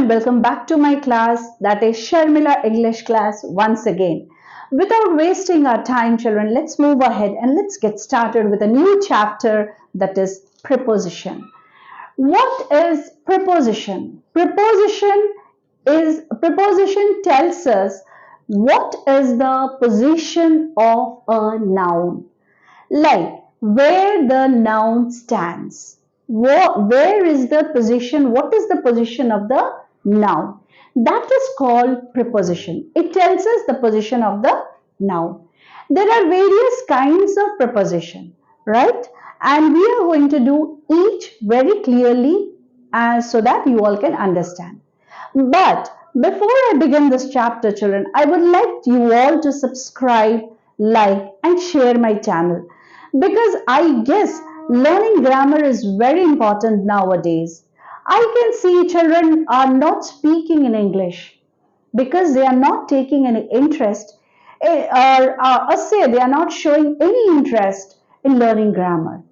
and welcome back to my class, that is Sharmila English class once again. Without wasting our time, children, let's move ahead and let's get started with a new chapter, that is preposition. What is preposition? Preposition tells us what is the position of a noun, like where the noun stands. Where is the position? What is the position of the noun? That is called preposition. It tells us the position of the noun. There are various kinds of preposition, right? And we are going to do each very clearly so that you all can understand. But before I begin this chapter, children, I would like you all to subscribe, like, and share my channel, because I guess learning grammar is very important nowadays. I can see children are not speaking in English because they are not taking any interest, or say they are not showing any interest in learning grammar.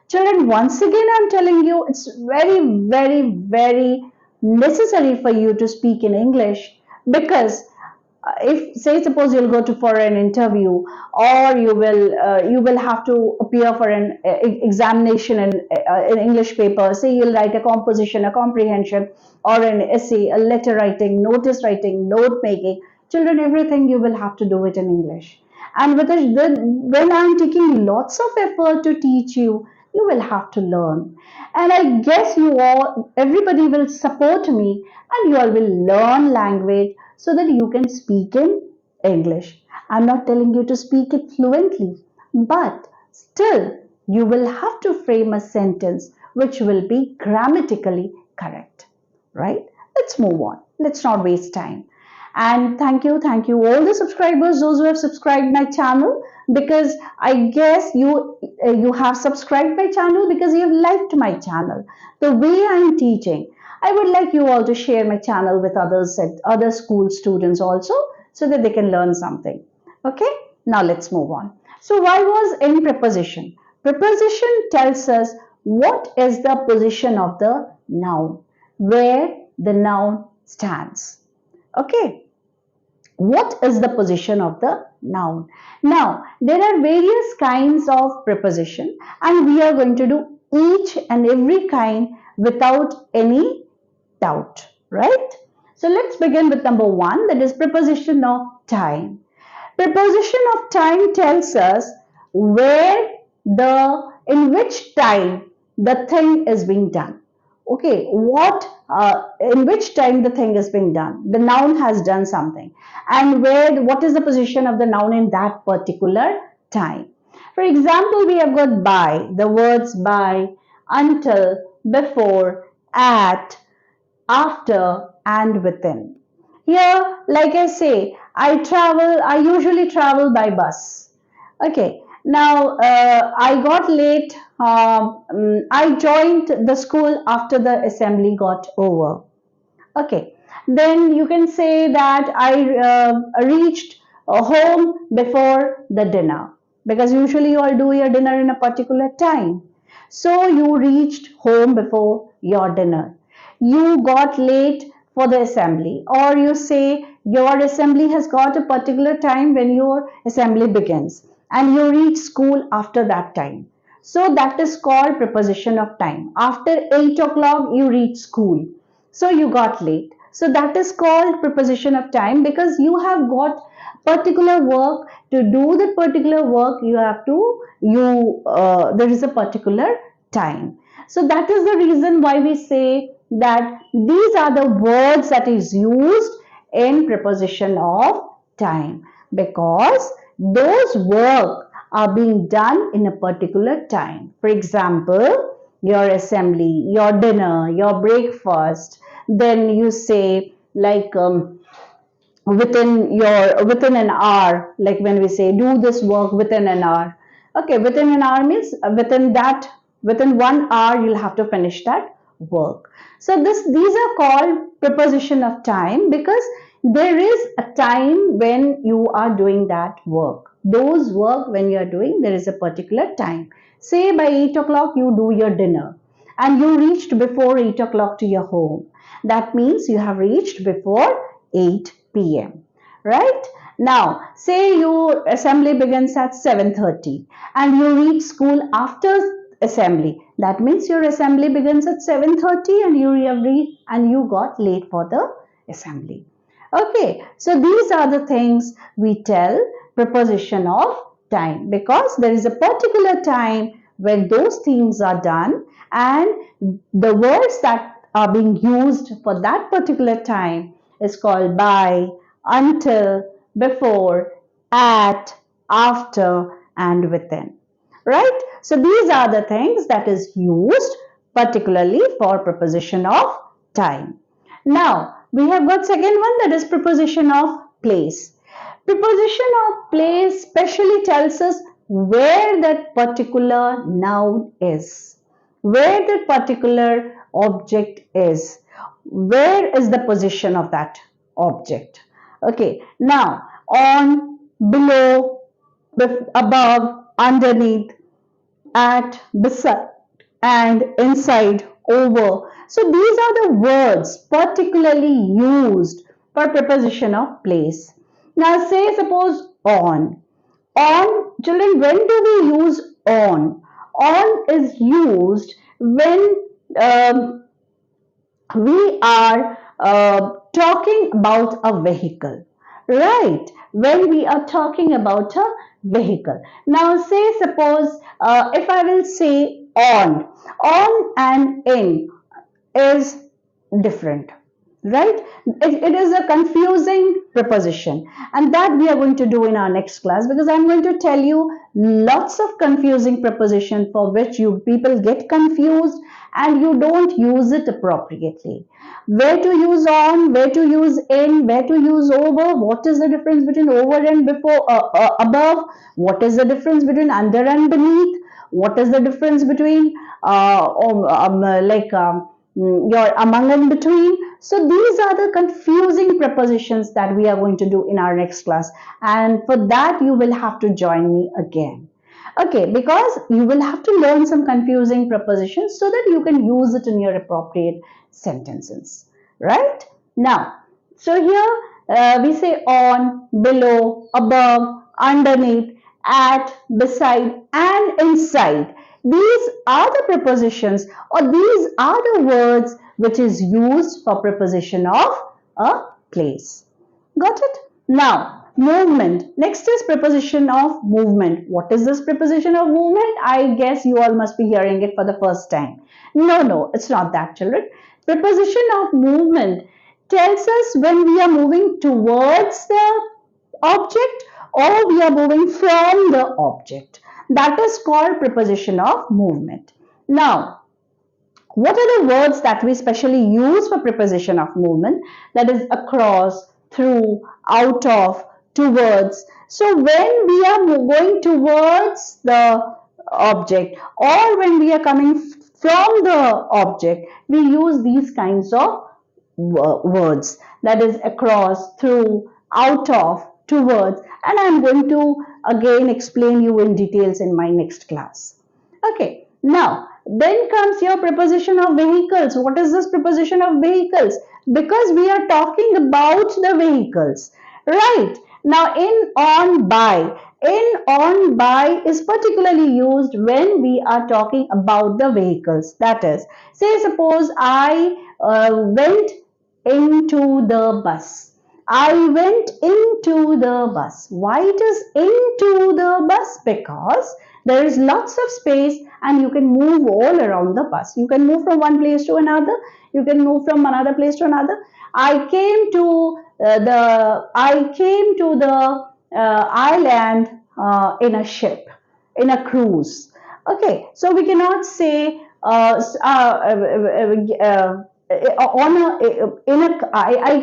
Children, once again, I'm telling you, it's very necessary for you to speak in English, because if, say, suppose you'll go to for an interview, or you will have to appear for an examination in English paper. Say you'll write a composition, a comprehension, or an essay, a letter writing, notice writing, note making. Children, everything you will have to do it in English. And when I'm taking lots of effort to teach you, you will have to learn. And I guess you all, everybody will support me, and you all will learn language so that you can speak in English. I'm not telling you to speak it fluently, but still you will have to frame a sentence which will be grammatically correct, right? Let's move on. Let's not waste time. And thank you all the subscribers, those who have subscribed my channel, because I guess you have subscribed my channel because you have liked my channel, the way I'm teaching. I would like you all to share my channel with others, other school students also, so that they can learn something. Okay, now let's move on. So why was in preposition? Preposition tells us what is the position of the noun, where the noun stands. Okay, what is the position of the noun? Now, there are various kinds of preposition, and we are going to do each and every kind without any doubt, right? So let's begin with number one, that is preposition of time. Preposition of time tells us in which time the thing is being done. Okay, in which time the thing is being done. The noun has done something, and what is the position of the noun in that particular time. For example, we have got by, the words by, until, before, at, after, and within. Here, like I say, I usually travel by bus. Okay, now I got late. I joined the school after the assembly got over. Okay, then you can say that I reached home before the dinner, because usually you all do your dinner in a particular time. So you reached home before your dinner. You got late for the assembly, or you say your assembly has got a particular time when your assembly begins, and you reach school after that time. So that is called preposition of time. After 8 o'clock, you reach school. So you got late. So that is called preposition of time, because you have got particular work. To do that particular work, there is a particular time. So that is the reason why we say that these are the words that is used in preposition of time, because those work are being done in a particular time. For example, your assembly, your dinner, your breakfast. Then you say, like, within an hour, like when we say do this work within an hour. Okay, within an hour means within 1 hour you'll have to finish that work. So these are called preposition of time, because there is a time when you are doing that work. Those work when you are doing, there is a particular time. Say by 8 o'clock you do your dinner, and you reached before 8 o'clock to your home. That means you have reached before 8 p.m. Right? Now, say your assembly begins at 7:30 and you reach school after assembly. That means your assembly begins at 7:30 and you have reached and you got late for the assembly. Okay, so these are the things we tell preposition of time, because there is a particular time when those things are done, and the words that are being used for that particular time is called by, until, before, at, after, and within. Right? So these are the things that is used particularly for preposition of time. Now, we have got second one, that is preposition of place. Preposition of place specially tells us where that particular noun is, where that particular object is, where is the position of that object. Okay, now on, below, above, underneath, at, beside, and inside, over. So these are the words particularly used for preposition of place. Now say suppose on. On, children, when do we use on? On is used when we are talking about a vehicle, right? When we are talking about a vehicle. Now say suppose if I will say on and in is different, right? It is a confusing preposition, and that we are going to do in our next class, because I'm going to tell you lots of confusing preposition for which you people get confused and you don't use it appropriately. Where to use on, where to use in, where to use over, what is the difference between over and before, above, what is the difference between under and beneath, what is the difference between your among and between. So these are the confusing prepositions that we are going to do in our next class, and for that you will have to join me again. Okay, because you will have to learn some confusing prepositions so that you can use it in your appropriate sentences, right? Now, so here we say on, below, above, underneath, at, beside, and inside. These are the prepositions, or these are the words which is used for preposition of a place. Got it? Now, movement. Next is preposition of movement. What is this preposition of movement? I guess you all must be hearing it for the first time. No, it's not that, children. Preposition of movement tells us when we are moving towards the object or we are moving from the object. That is called preposition of movement. Now, what are the words that we specially use for preposition of movement? That is across, through, out of, towards. So when we are going towards the object or when we are coming from the object, we use these kinds of words. That is across, through, out of, towards, and I'm going to again explain you in details in my next class. Okay, now then comes your preposition of vehicles. What is this preposition of vehicles? Because we are talking about the vehicles, right? Now in, on, by. In, on, by is particularly used when we are talking about the vehicles. That is, say suppose I went into the bus. I went into the bus. Why it is into the bus? Because there is lots of space and you can move all around the bus. You can move from one place to another. You can move from another place to another. I came to the island in a ship, in a cruise. Okay, so we cannot say I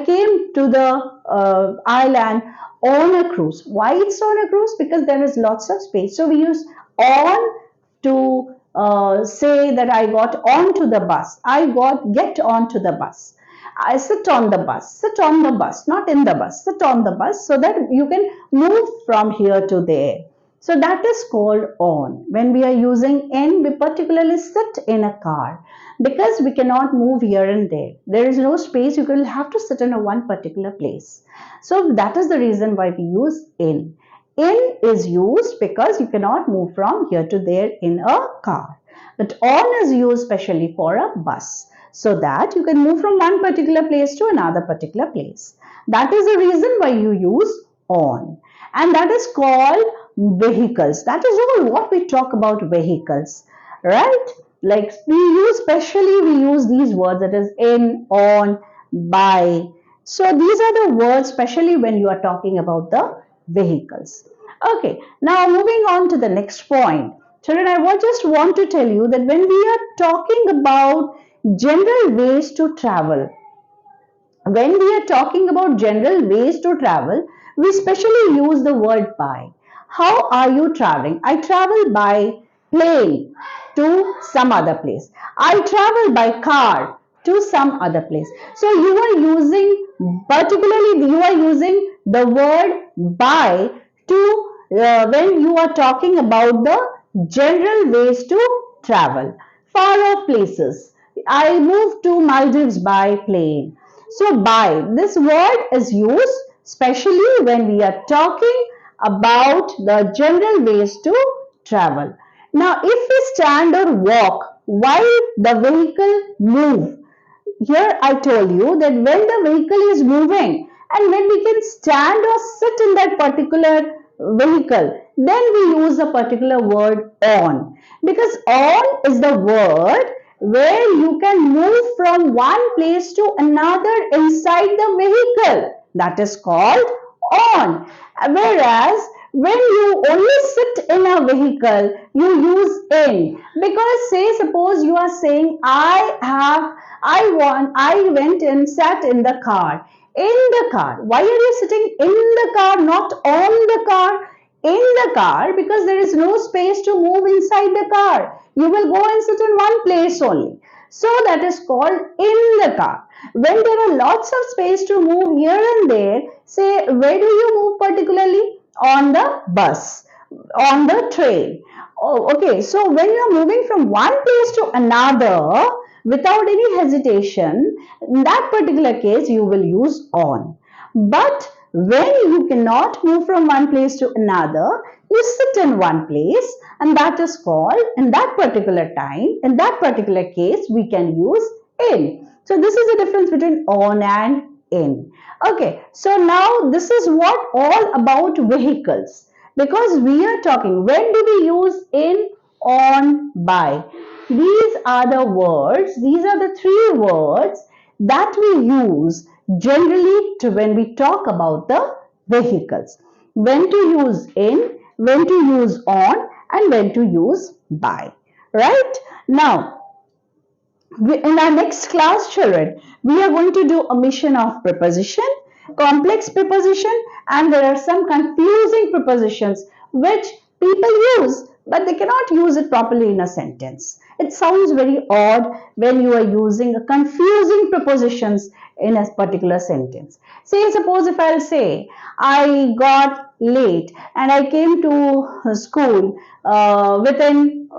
came to the island on a cruise. Why it's on a cruise? Because there is lots of space. So we use on to say that I got onto the bus. Get onto the bus. I sit on the bus. Sit on the bus, not in the bus. Sit on the bus so that you can move from here to there. So that is called on. When we are using in, we particularly sit in a car because we cannot move here and there. There is no space. You will have to sit in a one particular place. So that is the reason why we use in. In is used because you cannot move from here to there in a car. But on is used specially for a bus so that you can move from one particular place to another particular place. That is the reason why you use on. And that is called vehicles. That is all what we talk about vehicles, right? Like we use these words, that is in, on, by. So these are the words especially when you are talking about the vehicles. Okay, now moving on to the next point. Children, I just want to tell you that when we are talking about general ways to travel, when we are talking about general ways to travel, we specially use the word by. How are you traveling? I travel by plane to some other place. I travel by car to some other place. So you are using the word by to when you are talking about the general ways to travel. Far off places. I moved to Maldives by plane. So by, this word is used especially when we are talking about the general ways to travel. Now if we stand or walk while the vehicle move, here I told you that when the vehicle is moving and when we can stand or sit in that particular vehicle, then we use a particular word on, because on is the word where you can move from one place to another inside the vehicle. That is called on. Whereas when you only sit in a vehicle, you use in, because say suppose you are saying I went and sat in the car. In the car. Why are you sitting in the car, not on the car? In the car, because there is no space to move inside the car. You will go and sit in one place only. So that is called in the car. When there are lots of space to move here and there, say where do you move particularly? On the bus, on the train. Oh, okay. So when you are moving from one place to another without any hesitation, in that particular case you will use on. But when you cannot move from one place to another, you sit in one place, and that is called, in that particular time, in that particular case, we can use in. So this is the difference between on and in. Okay, so now this is what all about vehicles, because we are talking, when do we use in, on, by? These are the words, these are the three words that we use generally to when we talk about the vehicles. When to use in, when to use on, and when to use by. Right? Now, in our next class, children, we are going to do omission of preposition, complex preposition, and there are some confusing prepositions which people use, but they cannot use it properly in a sentence. It sounds very odd when you are using a confusing prepositions in a particular sentence. Say, suppose if I'll say, I got late and I came to school within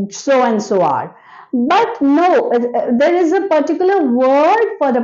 so and so hour. But no, there is a particular word for a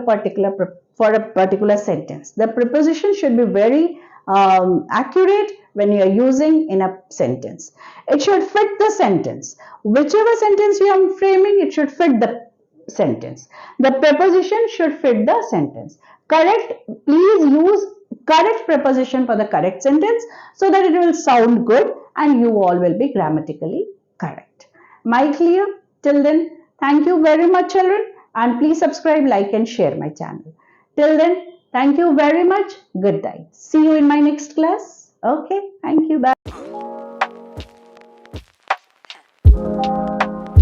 particular sentence. The preposition should be very accurate when you are using in a sentence. It should fit the sentence. Whichever sentence you are framing, it should fit the sentence. The preposition should fit the sentence. Correct. Please use correct preposition for the correct sentence so that it will sound good and you all will be grammatically correct. Am I clear? Till then, thank you very much, children, and please subscribe, like, and share my channel. Till then, thank you very much. Good day. See you in my next class. Okay, thank you. Bye.